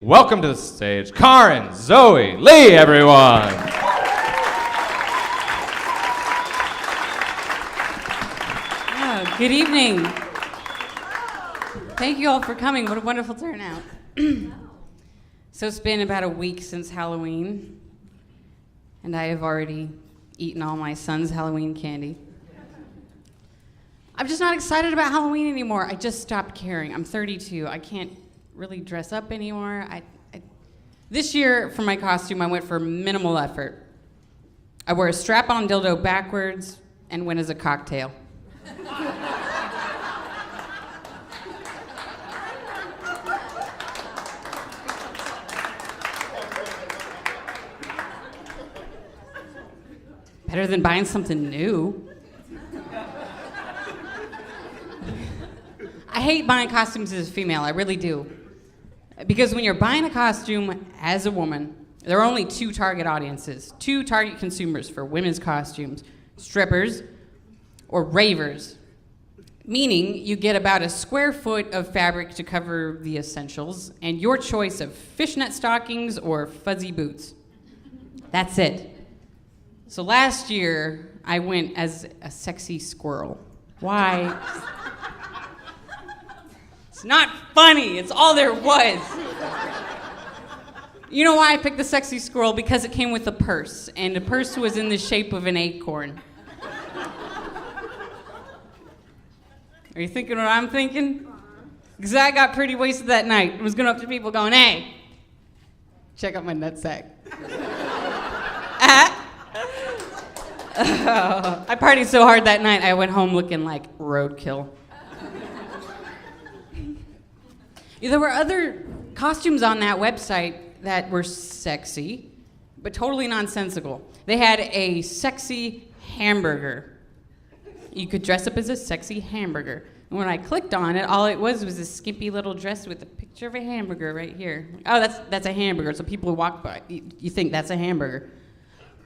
Welcome to the stage, Kaarin Zoe Lee, everyone. Oh, good evening. Thank you all for coming. What a wonderful turnout. So it's been about a week since Halloween, and I have already eaten all my son's Halloween candy. I'm just not excited about Halloween anymore. I just stopped caring. I'm 32. I can't really dress up anymore. This year, for my costume, I went for minimal effort. I wore a strap-on dildo backwards and went as a cocktail. Better than buying something new. I hate buying costumes as a female, I really do. Because when you're buying a costume as a woman, there are only two target audiences, two target consumers for women's costumes: strippers or ravers. Meaning you get about a square foot of fabric to cover the essentials and your choice of fishnet stockings or fuzzy boots. That's it. So last year, I went as a sexy squirrel. Why? It's not funny, it's all there was. You know why I picked the sexy squirrel? Because it came with a purse, and the purse was in the shape of an acorn. Are you thinking what I'm thinking? Because I got pretty wasted that night. I was going up to people going, "Hey, check out my nutsack." I partied so hard that night, I went home looking like roadkill. There were other costumes on that website that were sexy, but totally nonsensical. They had a sexy hamburger. You could dress up as a sexy hamburger. And when I clicked on it, all it was a skimpy little dress with a picture of a hamburger right here. Oh, that's a hamburger. So people who walk by, you think that's a hamburger.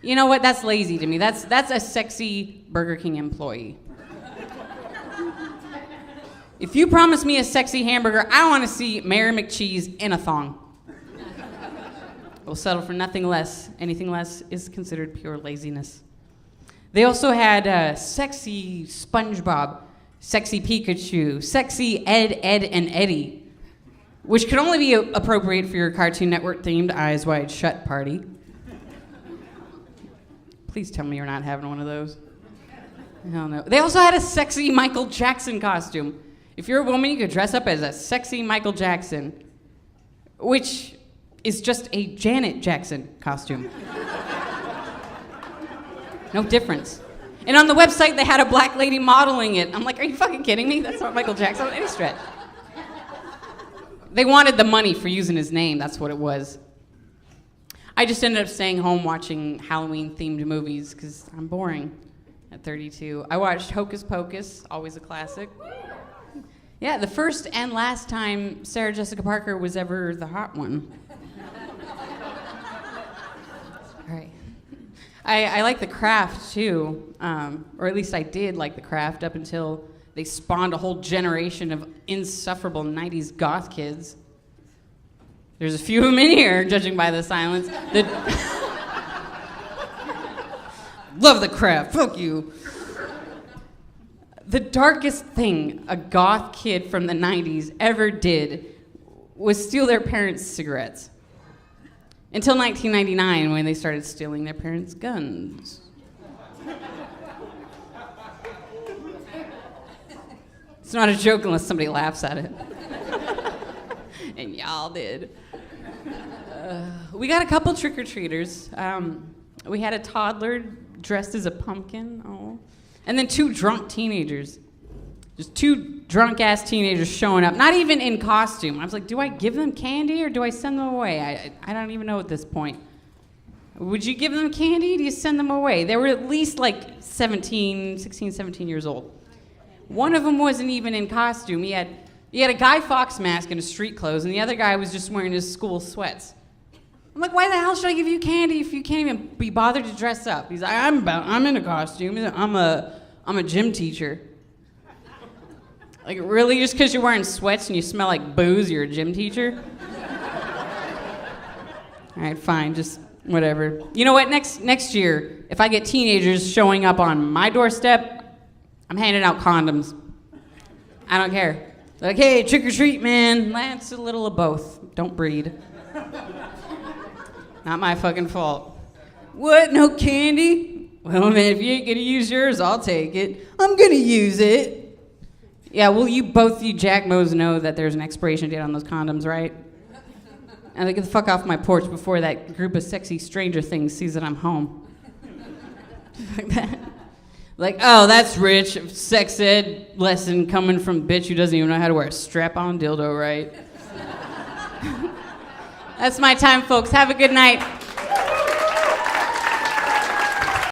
You know what? That's lazy to me. That's a sexy Burger King employee. If you promise me a sexy hamburger, I want to see Mayor McCheese in a thong. We'll settle for nothing less. Anything less is considered pure laziness. They also had sexy SpongeBob, sexy Pikachu, sexy Ed, and Eddie, which could only be appropriate for your Cartoon Network themed Eyes Wide Shut party. Please tell me you're not having one of those. Hell no. They also had a sexy Michael Jackson costume. If you're a woman, you could dress up as a sexy Michael Jackson, which is just a Janet Jackson costume. No difference. And on the website, they had a black lady modeling it. I'm like, are you fucking kidding me? That's not Michael Jackson on any stretch. They wanted the money for using his name. That's what it was. I just ended up staying home watching Halloween-themed movies because I'm boring at 32. I watched Hocus Pocus, always a classic. Yeah, the first and last time Sarah Jessica Parker was ever the hot one. All right. I like The Craft, too. Or at least I did like The Craft up until they spawned a whole generation of insufferable 90s goth kids. There's a few of them in here, judging by the silence. Love The Craft, fuck you. The darkest thing a goth kid from the 90s ever did was steal their parents' cigarettes. Until 1999, when they started stealing their parents' guns. It's not a joke unless somebody laughs at it. And y'all did. We got a couple trick-or-treaters. We had a toddler dressed as a pumpkin. Oh. And then two drunk teenagers. Just two drunk-ass teenagers showing up, not even in costume. I was like, do I give them candy or do I send them away? I don't even know at this point. Would you give them candy? Do you send them away? They were at least like 16, 17 years old. One of them wasn't even in costume. He had a Guy Fawkes mask and his street clothes, and the other guy was just wearing his school sweats. I'm like, why the hell should I give you candy if you can't even be bothered to dress up? He's like, I'm in a costume. He's like, I'm a gym teacher. Like, really? Just because you're wearing sweats and you smell like booze, you're a gym teacher? All right, fine, just whatever. You know what? Next year, if I get teenagers showing up on my doorstep, I'm handing out condoms. I don't care. Like, hey, trick or treat, man. That's a little of both. Don't breed. Not my fucking fault. What? No candy? Well, man, if you ain't gonna use yours, I'll take it. I'm gonna use it. Yeah, well, you Jackmos know that there's an expiration date on those condoms, right? And they get the fuck off my porch before that group of sexy stranger things sees that I'm home. Like that. Like, oh, that's rich. Sex ed lesson coming from bitch who doesn't even know how to wear a strap-on dildo, right? That's my time, folks. Have a good night.